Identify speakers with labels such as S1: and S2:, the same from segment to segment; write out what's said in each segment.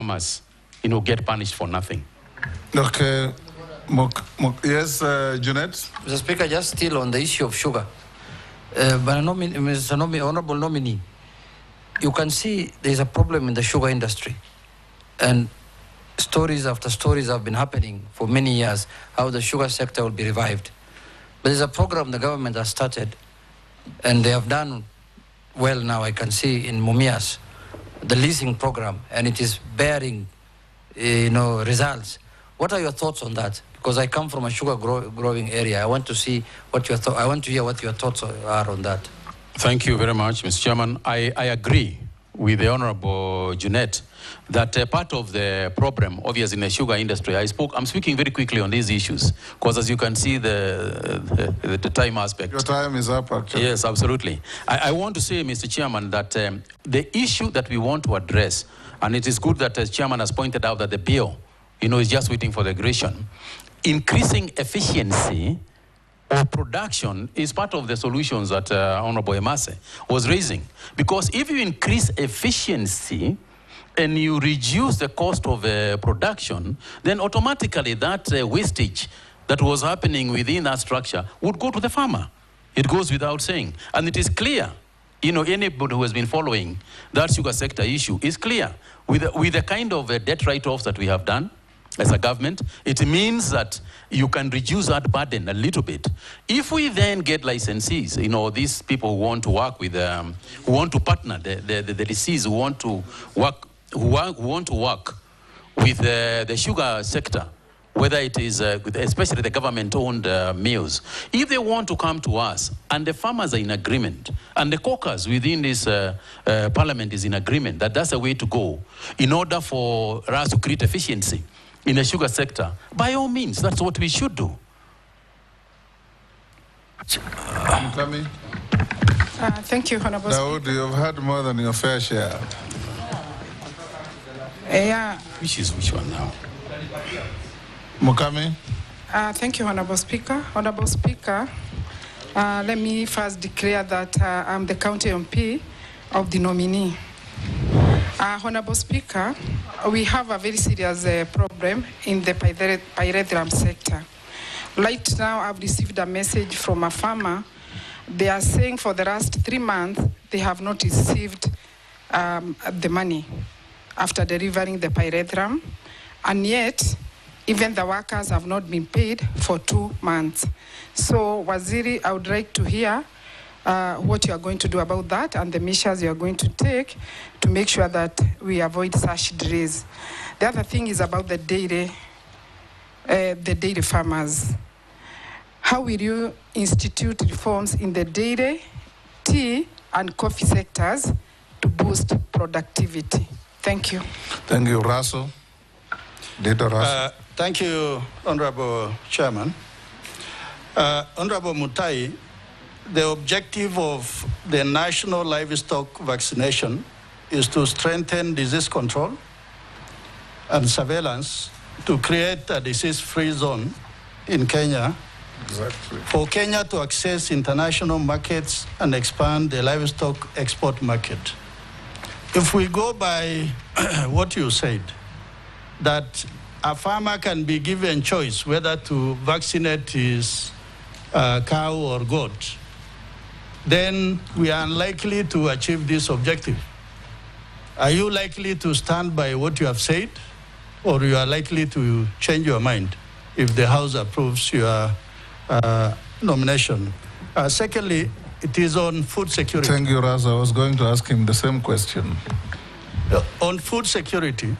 S1: farmers, get punished for nothing.
S2: Okay. Yes, Junet?
S3: Mr. Speaker, just still on the issue of sugar. Mr. Honorable Nominee, you can see there's a problem in the sugar industry. And stories after stories have been happening for many years, how the sugar sector will be revived. But there's a program the government has started, and they have done well now, I can see in Mumias, the leasing program, and it is bearing, results. What are your thoughts on that? Because I come from a sugar growing area. I want to see what your I want to hear what your thoughts are on that.
S1: Thank you very much, Mr. Chairman. I agree with the Honorable Junet that part of the problem, obviously, in the sugar industry, I'm speaking very quickly on these issues, because as you can see, the time aspect.
S2: Your time is up, actually.
S1: Yes, absolutely. I want to say, Mr. Chairman, that the issue that we want to address, and it is good that the Chairman has pointed out that the bill, is just waiting for the aggression. Increasing efficiency or production is part of the solutions that Honorable Emase was raising. Because if you increase efficiency and you reduce the cost of production, then automatically that wastage that was happening within that structure would go to the farmer. It goes without saying. And it is clear, anybody who has been following that sugar sector issue is clear. With the kind of debt write-offs that we have done as a government, it means that you can reduce that burden a little bit. If we then get licensees, these people who want to work with, who want to partner, the DCs who want to work, with the sugar sector, whether it is, especially the government-owned mills, if they want to come to us, and the farmers are in agreement, and the caucus within this parliament is in agreement, that that's the way to go, in order for us to create efficiency in the sugar sector, by all means, that's what we should do.
S4: Thank you, Honorable
S2: Daoud, you've had more than your fair share.
S4: Yeah.
S1: Which one now?
S2: Mukami?
S4: Thank you, Honorable Speaker. Honorable Speaker, let me first declare that I'm the county MP of the nominee. Honorable Speaker, we have a very serious problem in the pyrethrum sector. Right now, I've received a message from a farmer. They are saying for the last 3 months, they have not received the money after delivering the pyrethrum, and yet, even the workers have not been paid for 2 months. So, Waziri, I would like to hear what you are going to do about that and the measures you are going to take to make sure that we avoid such delays. The other thing is about the dairy farmers. How will you institute reforms in the dairy, tea, and coffee sectors to boost productivity? Thank you.
S2: Thank you, Russell. Data Russell.
S5: Thank you, Honorable Chairman. Honorable Mutahi, the objective of the national livestock vaccination is to strengthen disease control and surveillance to create a disease-free zone in Kenya.
S2: Exactly.
S5: For Kenya to access international markets and expand the livestock export market. If we go by what you said, that a farmer can be given choice whether to vaccinate his cow or goat, then we are unlikely to achieve this objective. Are you likely to stand by what you have said, or you are likely to change your mind if the House approves your nomination? Secondly, it is on food security.
S2: Thank you, Raz. I was going to ask him the same question.
S5: On food security,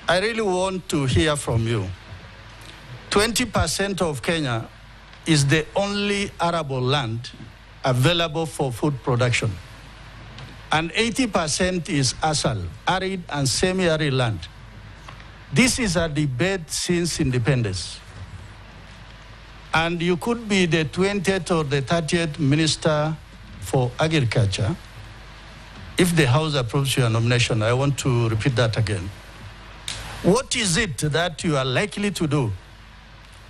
S5: I really want to hear from you. 20% of Kenya is the only arable land available for food production. And 80% is ASAL, arid and semi-arid land. This is a debate since independence. And you could be the 20th or the 30th Minister for Agriculture. If the House approves your nomination, I want to repeat that again. What is it that you are likely to do?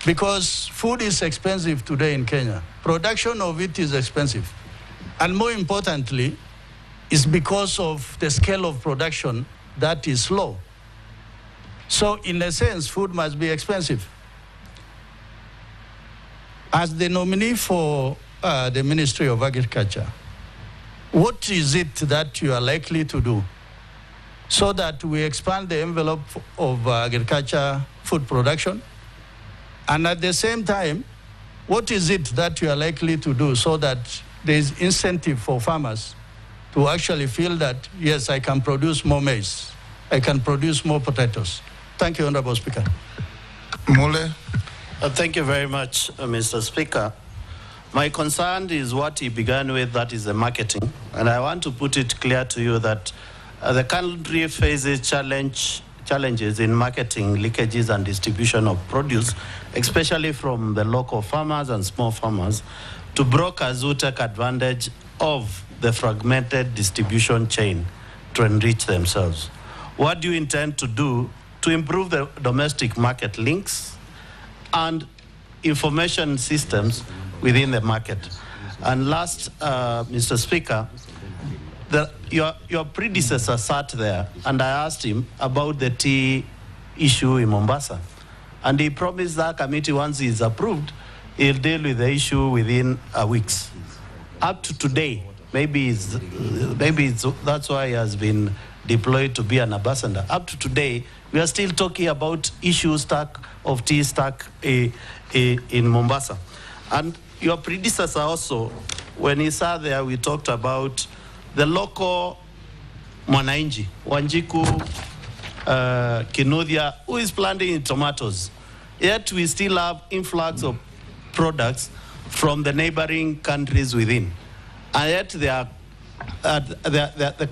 S5: Because food is expensive today in Kenya. Production of it is expensive. And more importantly, it's because of the scale of production that is low. So in a sense, food must be expensive. As the nominee for the Ministry of Agriculture, what is it that you are likely to do so that we expand the envelope of agriculture food production? And at the same time, what is it that you are likely to do so that there is incentive for farmers to actually feel that, yes, I can produce more maize, I can produce more potatoes? Thank you, Honorable Speaker.
S2: Mule.
S6: Thank you very much, Mr. Speaker. My concern is what he began with, that is the marketing. And I want to put it clear to you that the country faces challenges in marketing, leakages, and distribution of produce, especially from the local farmers and small farmers, to brokers who take advantage of the fragmented distribution chain to enrich themselves. What do you intend to do to improve the domestic market links and information systems within the market? And last, Mr. Speaker, your predecessor sat there and I asked him about the tea issue in Mombasa. And he promised that committee, once he's approved, he'll deal with the issue within weeks. Up to today, maybe that's why he has been deployed to be an ambassador. Up to today, we are still talking about issues of tea stack in Mombasa. And your predecessor also, when he sat there, we talked about the local Mwanainji, Wanjiku, Kinuthia, who is planting tomatoes. Yet we still have influx of products from the neighboring countries within. And yet the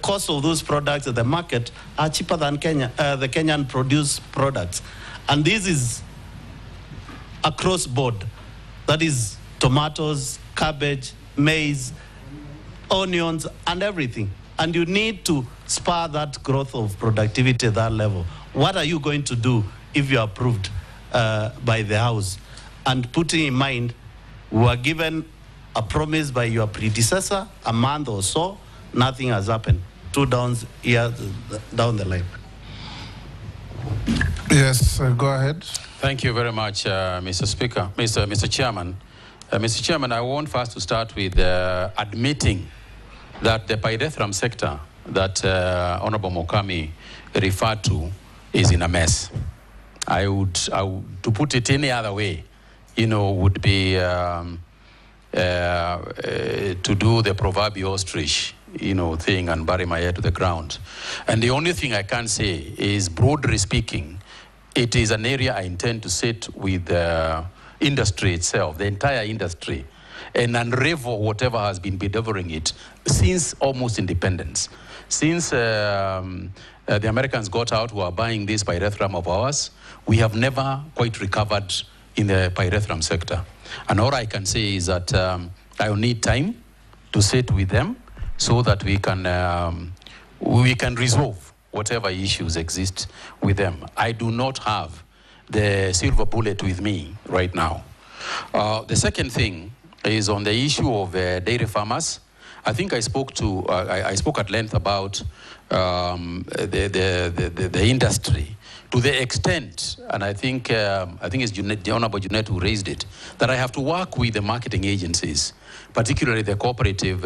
S6: cost of those products at the market are cheaper than the Kenyan produced products. And this is across board. That is tomatoes, cabbage, maize, onions, and everything. And you need to spur that growth of productivity at that level. What are you going to do if you're approved by the House? And putting in mind, we were given a promise by your predecessor a month or so, nothing has happened. 2 years down the line.
S2: Yes, go ahead.
S1: Thank you very much, Mr. Speaker, Mr. Chairman. Mr. Chairman, I want first to start with admitting that the pyrethrum sector that Honorable Mokami referred to is in a mess. To put it any other way, would be to do the proverbial ostrich, thing and bury my head to the ground. And the only thing I can say is, broadly speaking, it is an area I intend to sit with the industry itself, the entire industry, and unravel whatever has been bedeviling it since almost independence. Since the Americans got out, who are buying this pyrethrum of ours, we have never quite recovered in the pyrethrum sector. And all I can say is that I will need time to sit with them so that we can resolve whatever issues exist with them. I do not have the silver bullet with me right now. The second thing is on the issue of dairy farmers. I think I spoke at length about the industry, to the extent, and I think it's the Honorable Junet who raised it, that I have to work with the marketing agencies, particularly the cooperative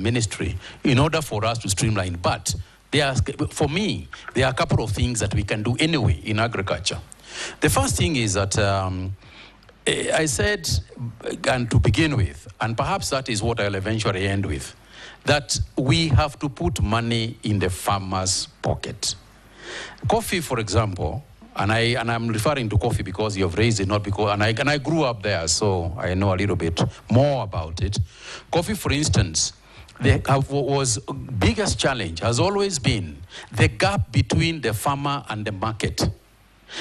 S1: ministry, in order for us to streamline. But for me, there are a couple of things that we can do anyway in agriculture. The first thing is that I said, and to begin with, and perhaps that is what I'll eventually end with, that we have to put money in the farmer's pocket. Coffee, for example, and I'm referring to coffee because you have raised it, not because, and I grew up there, so I know a little bit more about it. Coffee, for instance, was biggest challenge has always been the gap between the farmer and the market.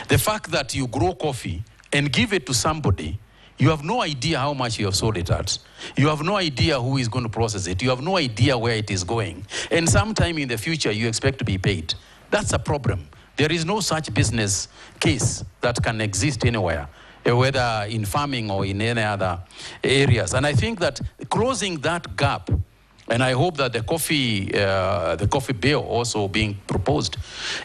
S1: The fact that you grow coffee and give it to somebody, you have no idea how much you have sold it at. You have no idea who is going to process it. You have no idea where it is going. And sometime in the future, you expect to be paid. That's a problem. There is no such business case that can exist anywhere, whether in farming or in any other areas. And I think that closing that gap and I hope that the coffee bill also being proposed,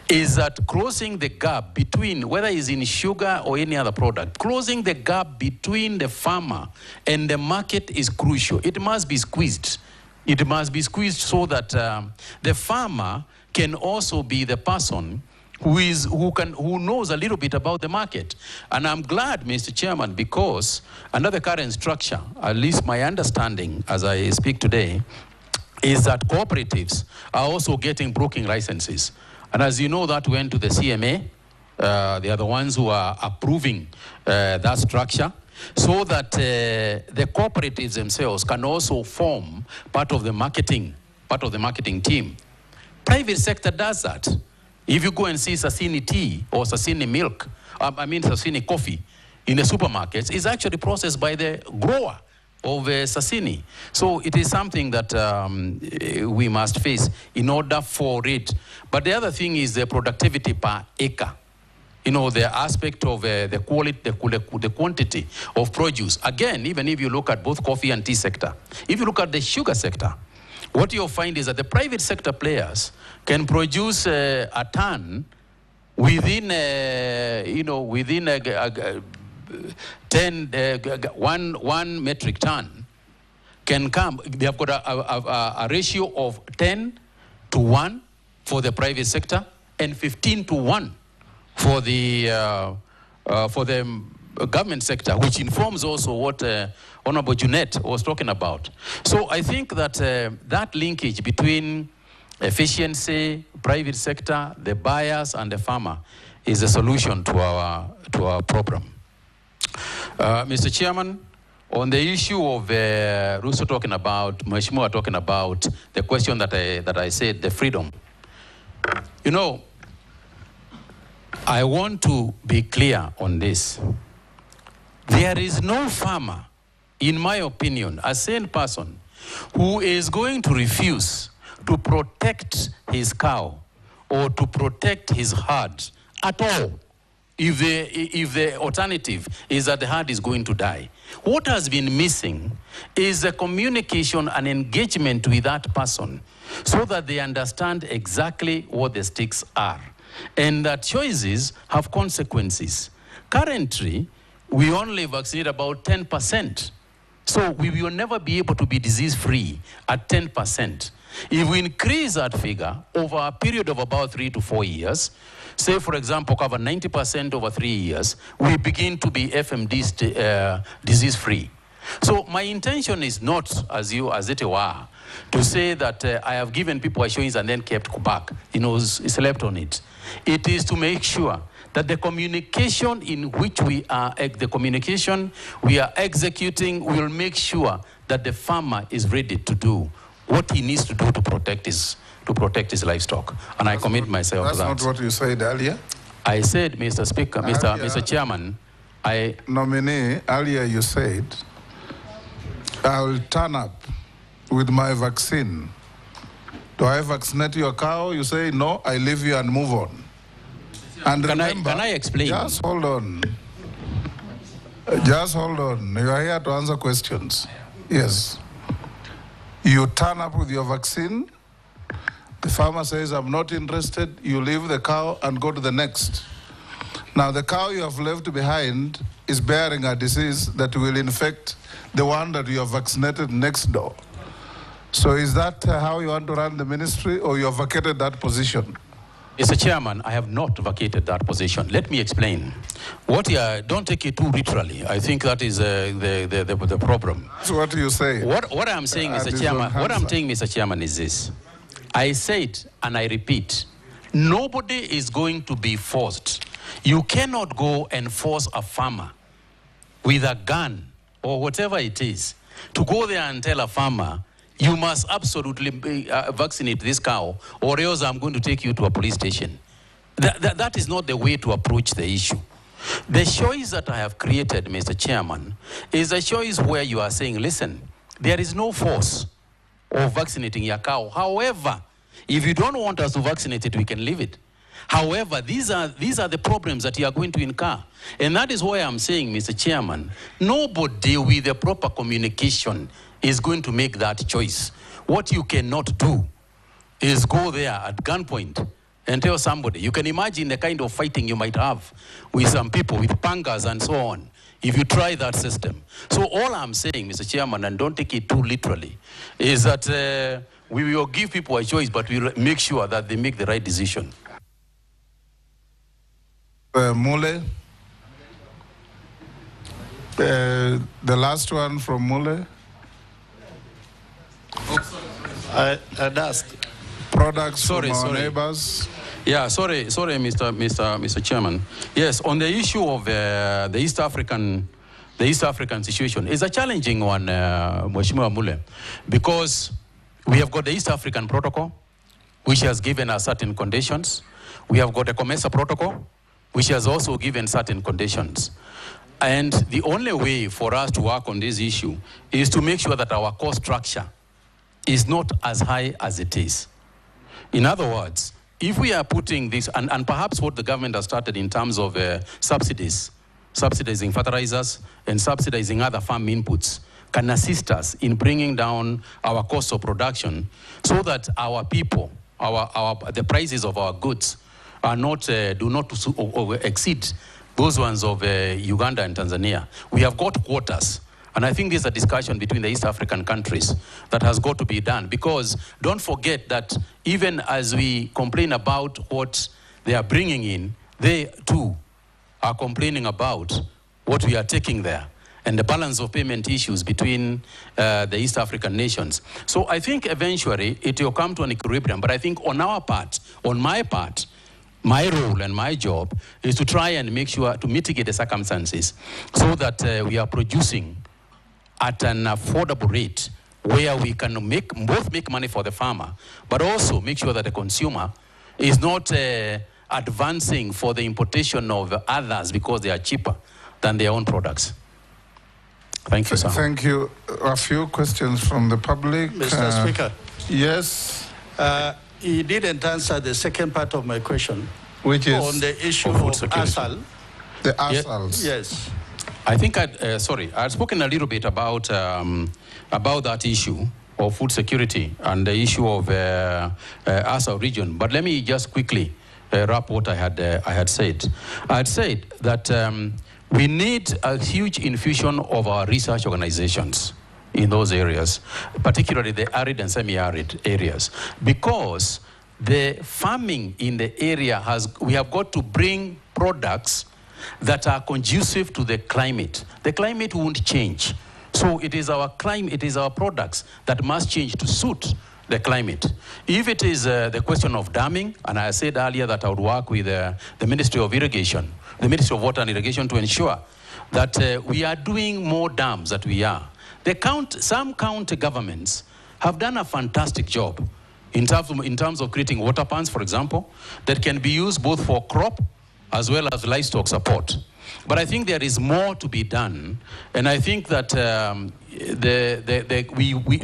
S1: is that closing the gap between, whether it's in sugar or any other product, closing the gap between the farmer and the market is crucial. It must be squeezed. It must be squeezed so that the farmer can also be the person who knows a little bit about the market. And I'm glad, Mr. Chairman, because under the current structure, at least my understanding as I speak today, is that cooperatives are also getting broking licenses. And as you know, that went to the CMA. They are the ones who are approving that structure, so that the cooperatives themselves can also form part of the marketing team. Private sector does that. If you go and see Sasini tea or Sasini milk, Sasini coffee in the supermarkets, it's actually processed by the grower of Sasini. So it is something that we must face in order for it. But the other thing is the productivity per acre. You know, the aspect of the quality, the quantity of produce. Again, even if you look at both coffee and tea sector, if you look at the sugar sector, what you'll find is that the private sector players can produce a ton within, one metric ton can come. They have got a ratio of 10:1 for the private sector and 15:1 for the government sector, which informs also what Honorable Junet was talking about. So I think that that linkage between efficiency, private sector, the buyers, and the farmer is a solution to our problem. Mr. Chairman, on the issue of Russo talking about, Mheshimiwa talking about the question that I said, the freedom. You know, I want to be clear on this. There is no farmer, in my opinion, a sane person, who is going to refuse to protect his cow or to protect his herd at all if the alternative is that the herd is going to die. What has been missing is a communication and engagement with that person so that they understand exactly what the stakes are and that choices have consequences. Currently, we only vaccinate about 10%. So we will never be able to be disease-free at 10%. If we increase that figure over a period of about 3 to 4 years, say, for example, cover 90% over 3 years, we begin to be FMD disease-free. So my intention is not, as it were, to say that I have given people assurance and then kept back, slept on it. It is to make sure that the communication in which we are executing will make sure that the farmer is ready to do what he needs to do to protect his livestock. And I commit myself to that.
S2: That's not what you said earlier.
S1: I said, Mr. Speaker, Mr. Chairman,
S2: Nominee, earlier you said, I will turn up with my vaccine. Do I vaccinate your cow? You say, no, I leave you and move on. And remember,
S1: can I explain?
S2: Just hold on. Just hold on. You are here to answer questions. Yes. You turn up with your vaccine. The farmer says, I'm not interested. You leave the cow and go to the next. Now, the cow you have left behind is bearing a disease that will infect the one that you have vaccinated next door. So is that how you want to run the ministry, or you have vacated that position?
S1: Mr. Chairman, I have not vacated that position. Let me explain. Don't take it too literally. I think that is the problem.
S2: That's what you say.
S1: What I'm saying, Mr. Chairman, Mr. Chairman, is this. I say it and I repeat. Nobody is going to be forced. You cannot go and force a farmer with a gun or whatever it is to go there and tell a farmer, you must absolutely vaccinate this cow, or else I'm going to take you to a police station. That is not the way to approach the issue. The choice that I have created, Mr. Chairman, is a choice where you are saying, listen, there is no force of vaccinating your cow. However, if you don't want us to vaccinate it, we can leave it. However, these are the problems that you are going to incur. And that is why I'm saying, Mr. Chairman, nobody with the proper communication is going to make that choice. What you cannot do is go there at gunpoint and tell somebody. You can imagine the kind of fighting you might have with some people, with pangas and so on, if you try that system. So all I'm saying, Mr. Chairman, and don't take it too literally, is that we will give people a choice, but we'll make sure that they make the right decision.
S2: Mule. The last one from Mule.
S6: I'd ask.
S2: Products from our neighbors.
S1: Yeah, sorry, Mr. Chairman. Yes, on the issue of the East African situation, it's a challenging one, Mheshimiwa Mule, because we have got the East African Protocol, which has given us certain conditions. We have got the COMESA Protocol, which has also given certain conditions. And the only way for us to work on this issue is to make sure that our cost structure is not as high as it is. In other words, if we are putting this, and perhaps what the government has started in terms of subsidizing fertilizers and subsidizing other farm inputs, can assist us in bringing down our cost of production so that our people, the prices of our goods are not, do not exceed those ones of Uganda and Tanzania. We have got quotas. And I think there's a discussion between the East African countries that has got to be done, because don't forget that even as we complain about what they are bringing in, they too are complaining about what we are taking there and the balance of payment issues between the East African nations. So I think eventually it will come to an equilibrium, but I think on our part, on my part, my role and my job is to try and make sure to mitigate the circumstances so that we are producing at an affordable rate where we can both make money for the farmer, but also make sure that the consumer is not advancing for the importation of others because they are cheaper than their own products. Thank you, sir.
S2: Thank you. A few questions from the public.
S5: Mr. Speaker.
S2: Yes.
S5: He didn't answer the second part of my question,
S2: which is
S5: on the issue of ASAL.
S2: The ASALs.
S5: Yes.
S1: I think I'd spoken a little bit about that issue of food security and the issue of ASAL region. But let me just quickly wrap what I had said. I had said that we need a huge infusion of our research organizations in those areas, particularly the arid and semi-arid areas, because the farming in the area we have got to bring products that are conducive to the climate. The climate won't change. So it is our climate, it is our products that must change to suit the climate. If it is the question of damming, and I said earlier that I would work with the Ministry of Irrigation, the Ministry of Water and Irrigation, to ensure that we are doing more dams that we are. Some county governments have done a fantastic job in terms of creating water ponds, for example, that can be used both for crop as well as livestock support. But I think there is more to be done, and I think that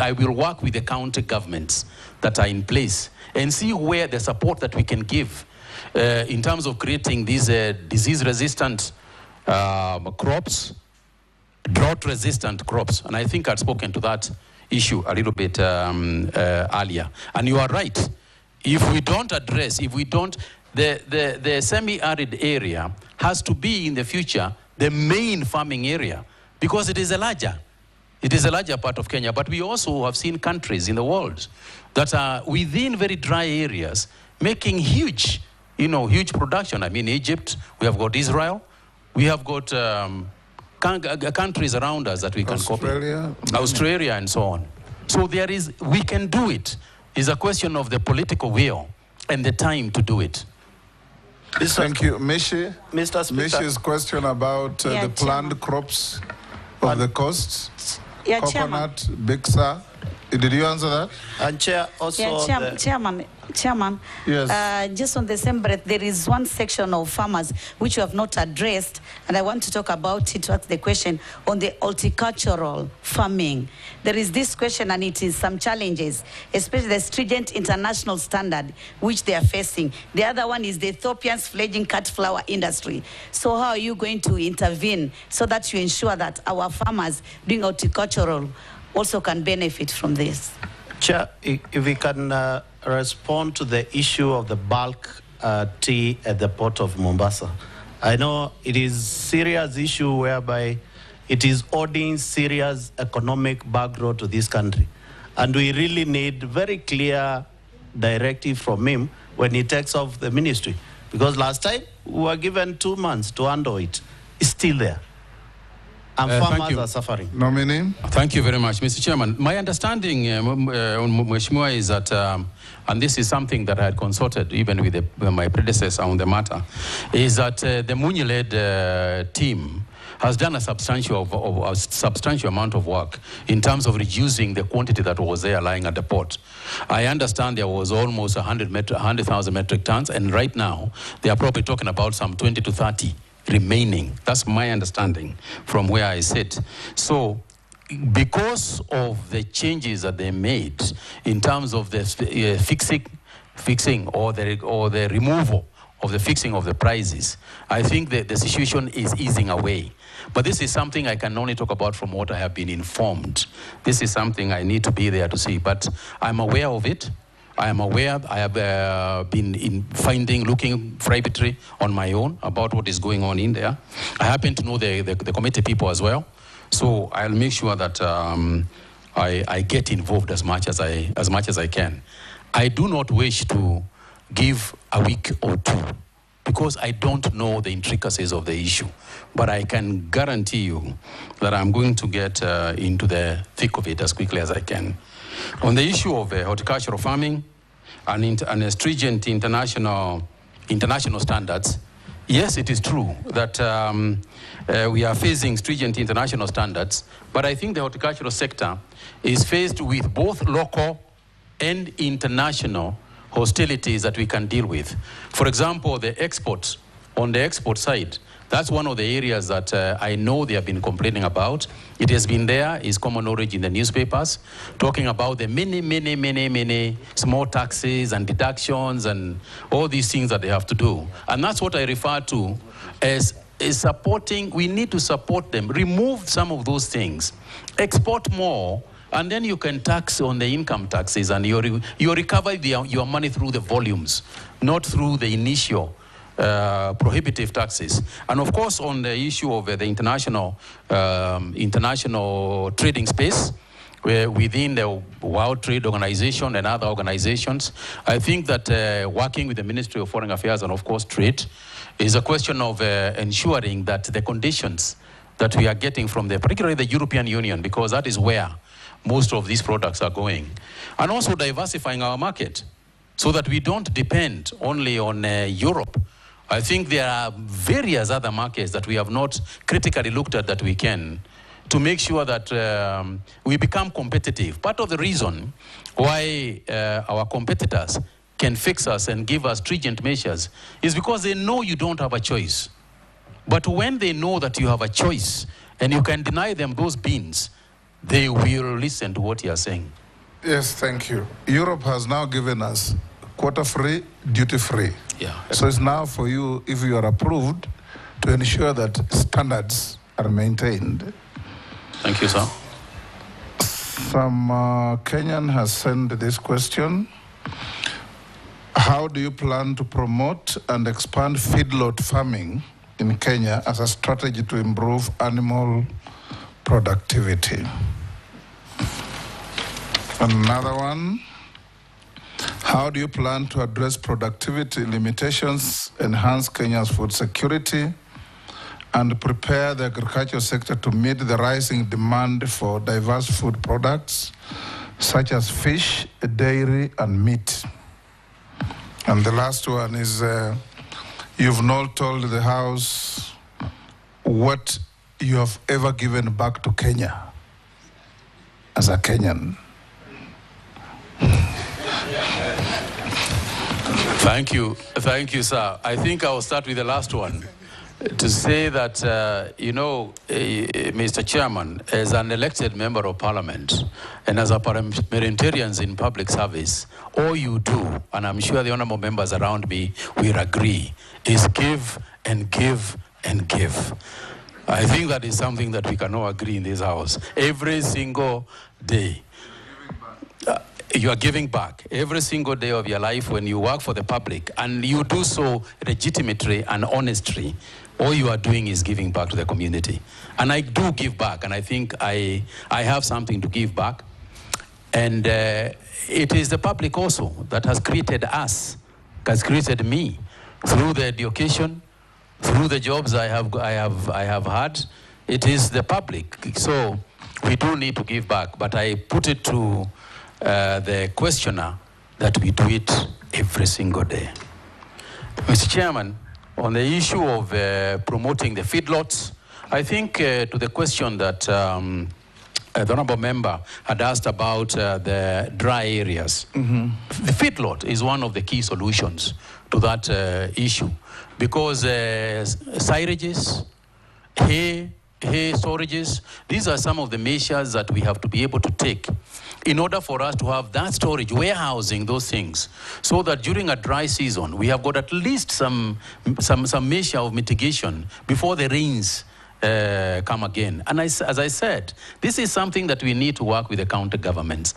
S1: I will work with the county governments that are in place and see where the support that we can give in terms of creating these disease-resistant crops, drought-resistant crops. And I think I'd spoken to that issue a little bit earlier. And you are right. If we don't address, the semi-arid area has to be in the future the main farming area, because it is a larger part of Kenya. But we also have seen countries in the world that are within very dry areas making huge production. I mean, Egypt, we have got Israel, we have got countries around us that we can copy. Australia and so on. So we can do it. It's a question of the political will and the time to do it.
S2: Thank you. Mishi?
S6: Mr. Speaker.
S2: Mishi's question about the planned crops of the coast.
S7: Yeah,
S2: Coconut, Bixa. Did you answer that?
S6: And Chair, also...
S7: Yeah, Chairman,
S2: yes.
S7: Just on the same breath, there is one section of farmers which you have not addressed, and I want to talk about it, to ask the question on the horticultural farming. There is this question, and it is some challenges, especially the stringent international standard which they are facing. The other one is the Ethiopian's fledgling cut flower industry. So how are you going to intervene so that you ensure that our farmers doing horticultural also can benefit from this?
S6: Chair, if we can respond to the issue of the bulk tea at the port of Mombasa. I know it is a serious issue whereby it is holding serious economic background to this country. And we really need very clear directive from him when he takes off the ministry. Because last time we were given 2 months to handle it. It's still there. And farmers are suffering.
S2: Nominee.
S1: Thank you very much, Mr. Chairman. My understanding, Mheshimiwa, is that, and this is something that I had consulted even with my predecessor on the matter, is that the Munyi-led team has done a substantial amount of work in terms of reducing the quantity that was there lying at the port. I understand there was almost 100,000 metric tons, and right now they are probably talking about some 20 to 30 remaining. That's my understanding from where I sit. So because of the changes that they made in terms of the fixing or the removal of the fixing of the prices, I think that the situation is easing away. But this is something I can only talk about from what I have been informed. This is something I need to be there to see. But I'm aware of it. I am aware. I have been looking privately on my own about what is going on in there. I happen to know the committee people as well. So I'll make sure that I get involved as much as I can. I do not wish to give a week or two, because I don't know the intricacies of the issue. But I can guarantee you that I'm going to get into the thick of it as quickly as I can. On the issue of horticultural farming and stringent international standards, yes, it is true that we are facing stringent international standards, but I think the horticultural sector is faced with both local and international hostilities that we can deal with. For example, the exports, on the export side, that's one of the areas that I know they have been complaining about. It has been there, is common knowledge in the newspapers, talking about the many small taxes and deductions and all these things that they have to do. And that's what I refer to as supporting. We need to support them, remove some of those things, export more, and then you can tax on the income taxes, and you recover your money through the volumes, not through the initial prohibitive taxes. And of course, on the issue of the international trading space, within the World Trade Organization and other organizations, I think that working with the Ministry of Foreign Affairs and of course trade is a question of ensuring that the conditions that we are getting from particularly the European Union, because that is where most of these products are going, and also diversifying our market so that we don't depend only on Europe. I think there are various other markets that we have not critically looked at that we can, to make sure that we become competitive. Part of the reason why our competitors can fix us and give us stringent measures is because they know you don't have a choice. But when they know that you have a choice and you can deny them those beans, they will listen to what you are saying.
S2: Yes, thank you. Europe has now given us quota-free, duty-free.
S1: Yeah.
S2: So it's now for you, if you are approved, to ensure that standards are maintained.
S1: Thank you, sir.
S2: Some Kenyan has sent this question. How do you plan to promote and expand feedlot farming in Kenya as a strategy to improve animal productivity? Another one. How do you plan to address productivity limitations, enhance Kenya's food security, and prepare the agricultural sector to meet the rising demand for diverse food products, such as fish, dairy, and meat? And the last one is, you've not told the House what you have ever given back to Kenya as a Kenyan.
S1: Thank you, sir. I think I'll start with the last one. To say that, Mr. Chairman, as an elected member of Parliament and as a parliamentarians in public service, all you do, and I'm sure the honorable members around me will agree, is give and give and give. I think that is something that we can all agree in this house every single day. You are giving back every single day of your life when you work for the public, and you do so legitimately and honestly. All you are doing is giving back to the community. And I do give back, and I think I have something to give back. And it is the public also that has created us, has created me, through the education, through the jobs I have had. It is the public. So we do need to give back, but I put it to the questioner that we do it every single day. Mr. Chairman, on the issue of promoting the feedlots, I think to the question that the honorable member had asked about the dry areas, the feedlot is one of the key solutions to that issue, because syrages, hay storages, these are some of the measures that we have to be able to take in order for us to have that storage, warehousing those things, so that during a dry season, we have got at least some measure of mitigation before the rains come again. And as I said, this is something that we need to work with the county governments.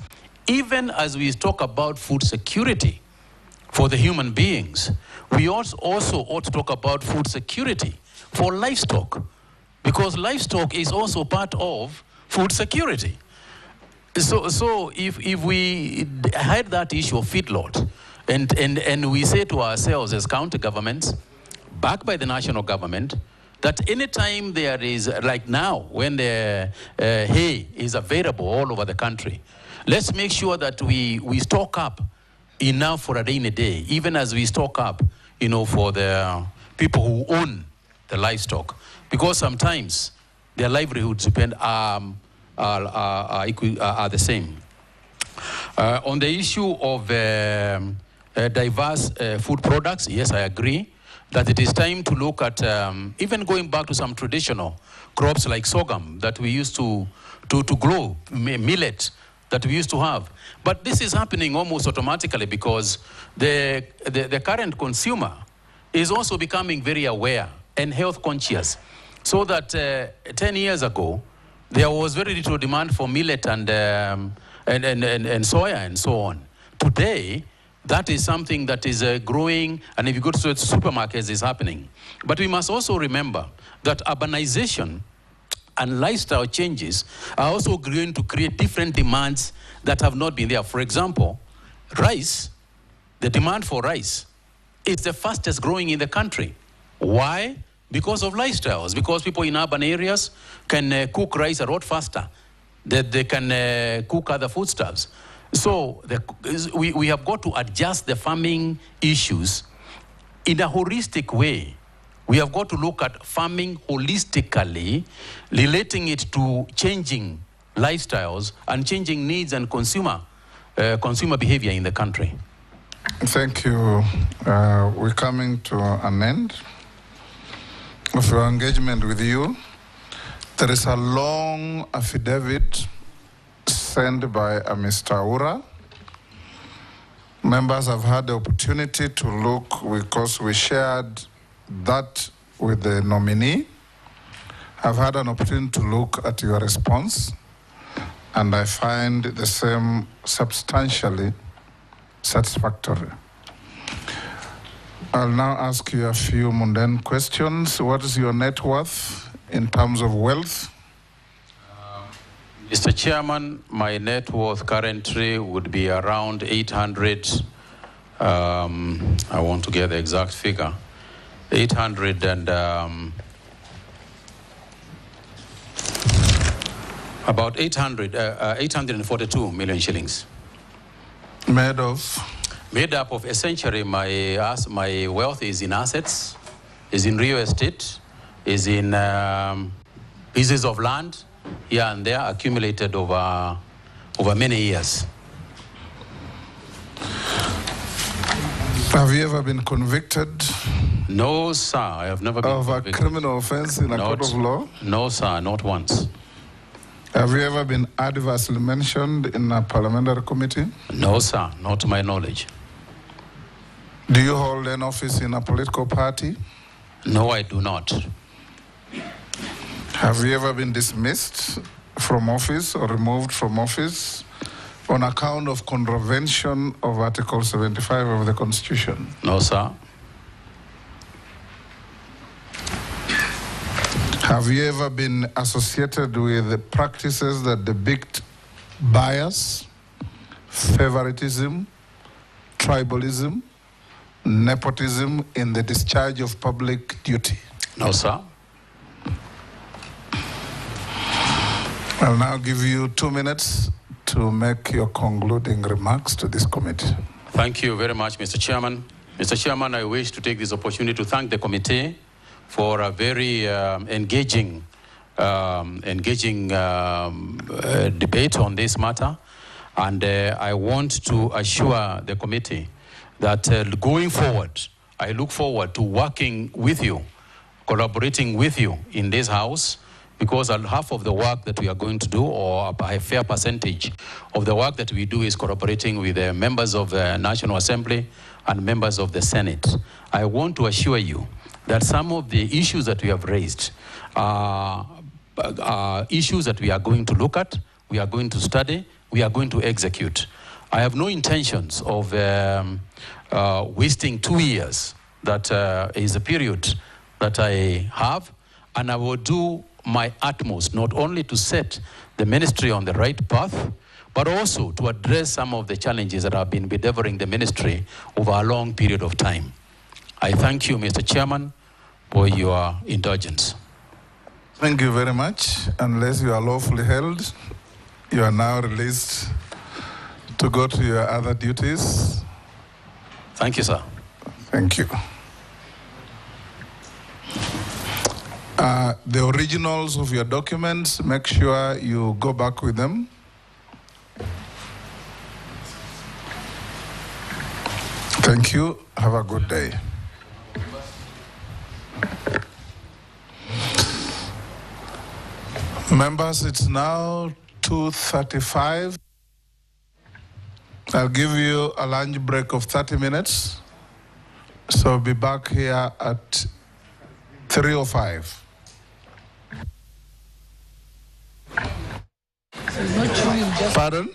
S1: Even as we talk about food security for the human beings, we also ought to talk about food security for livestock, because livestock is also part of food security. So if we had that issue of feedlot, and we say to ourselves as county governments, backed by the national government, that anytime there is, like now, when the hay is available all over the country, let's make sure that we stock up enough for a rainy day, even as we stock up, for the people who own the livestock, because sometimes their livelihoods depend are the same. On the issue of diverse food products, yes, I agree that it is time to look at even going back to some traditional crops like sorghum that we used to grow, millet that we used to have. But this is happening almost automatically because the current consumer is also becoming very aware and health conscious. So that 10 years ago, there was very little demand for millet and soya and so on. Today, that is something that is growing, and if you go to supermarkets, it's happening. But we must also remember that urbanization and lifestyle changes are also going to create different demands that have not been there. For example, rice, the demand for rice is the fastest growing in the country. Why? Because of lifestyles, because people in urban areas can cook rice a lot faster, that they can cook other foodstuffs. So we have got to adjust the farming issues in a holistic way. We have got to look at farming holistically, relating it to changing lifestyles and changing needs and consumer behavior in the country.
S2: Thank you. We're coming to an end of your engagement with you. There is a long affidavit sent by Mr. Aura. Members have had the opportunity to look, because we shared that with the nominee. I've had an opportunity to look at your response, and I find the same substantially satisfactory. I'll now ask you a few mundane questions. What is your net worth in terms of wealth?
S1: Mr. Chairman, my net worth currently would be around 800, I want to get the exact figure, 842 million shillings.
S2: Made of?
S1: Made up of essentially my wealth is in assets, is in real estate, is in pieces of land here and there accumulated over many years.
S2: Have you ever been convicted?
S1: No, sir, I have never been convicted.
S2: Of a criminal offense in a court of law?
S1: No, sir, not once.
S2: Have you ever been adversely mentioned in a parliamentary committee?
S1: No, sir, not to my knowledge.
S2: Do you hold an office in a political party?
S1: No, I do not.
S2: Have you ever been dismissed from office or removed from office on account of contravention of Article 75 of the Constitution?
S1: No, sir.
S2: Have you ever been associated with the practices that depict bias, favoritism, tribalism, nepotism in the discharge of public duty?
S1: No, sir.
S2: I'll now give you 2 minutes to make your concluding remarks to this committee.
S1: Thank you very much, Mr. Chairman. Mr. Chairman, I wish to take this opportunity to thank the committee for a very engaging debate on this matter. And I want to assure the committee that going forward, I look forward to working with you, collaborating with you in this House, because half of the work that we are going to do, or a fair percentage of the work that we do, is collaborating with the members of the National Assembly and members of the Senate. I want to assure you that some of the issues that we have raised are issues that we are going to look at, we are going to study, we are going to execute. I have no intentions of wasting 2 years. That is a period that I have, and I will do my utmost not only to set the ministry on the right path, but also to address some of the challenges that have been bedeviling the ministry over a long period of time. I thank you, Mr. Chairman, for your indulgence.
S2: Thank you very much. Unless you are lawfully held, you are now released to go to your other duties.
S1: Thank you, sir.
S2: Thank you. The originals of your documents, make sure you go back with them. Thank you. Have a good day. Members, it's now 2:35. I'll give you a lunch break of 30 minutes. So be back here at 3:05. Pardon?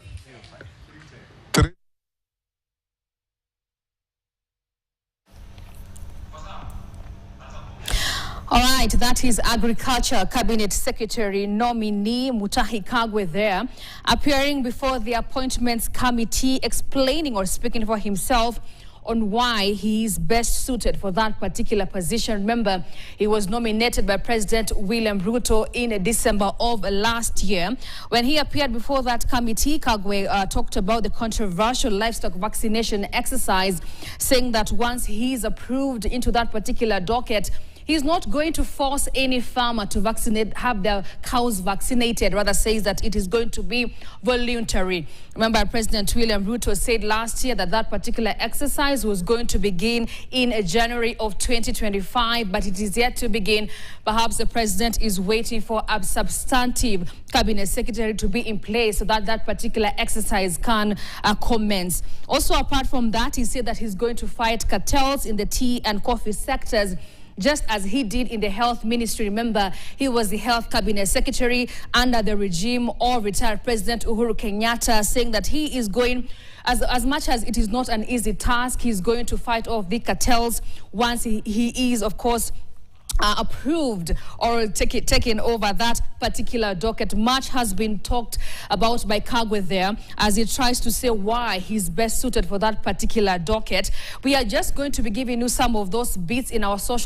S8: All right, that is Agriculture Cabinet Secretary nominee Mutahi Kagwe there, appearing before the Appointments Committee, explaining or speaking for himself on why he is best suited for that particular position. Remember, he was nominated by President William Ruto in December of last year. When he appeared before that committee, Kagwe talked about the controversial livestock vaccination exercise, saying that once he is approved into that particular docket, he's not going to force any farmer to have their cows vaccinated, rather says that it is going to be voluntary. Remember, President William Ruto said last year that that particular exercise was going to begin in January of 2025, but it is yet to begin. Perhaps the president is waiting for a substantive cabinet secretary to be in place so that that particular exercise can commence. Also, apart from that, he said that he's going to fight cartels in the tea and coffee sectors, just as he did in the health ministry. Remember, he was the health cabinet secretary under the regime of retired President Uhuru Kenyatta, saying that he is going, as much as it is not an easy task, he's going to fight off the cartels once he is, of course, approved or taken over that particular docket. Much has been talked about by Kagwe there as he tries to say why he's best suited for that particular docket. We are just going to be giving you some of those bits in our social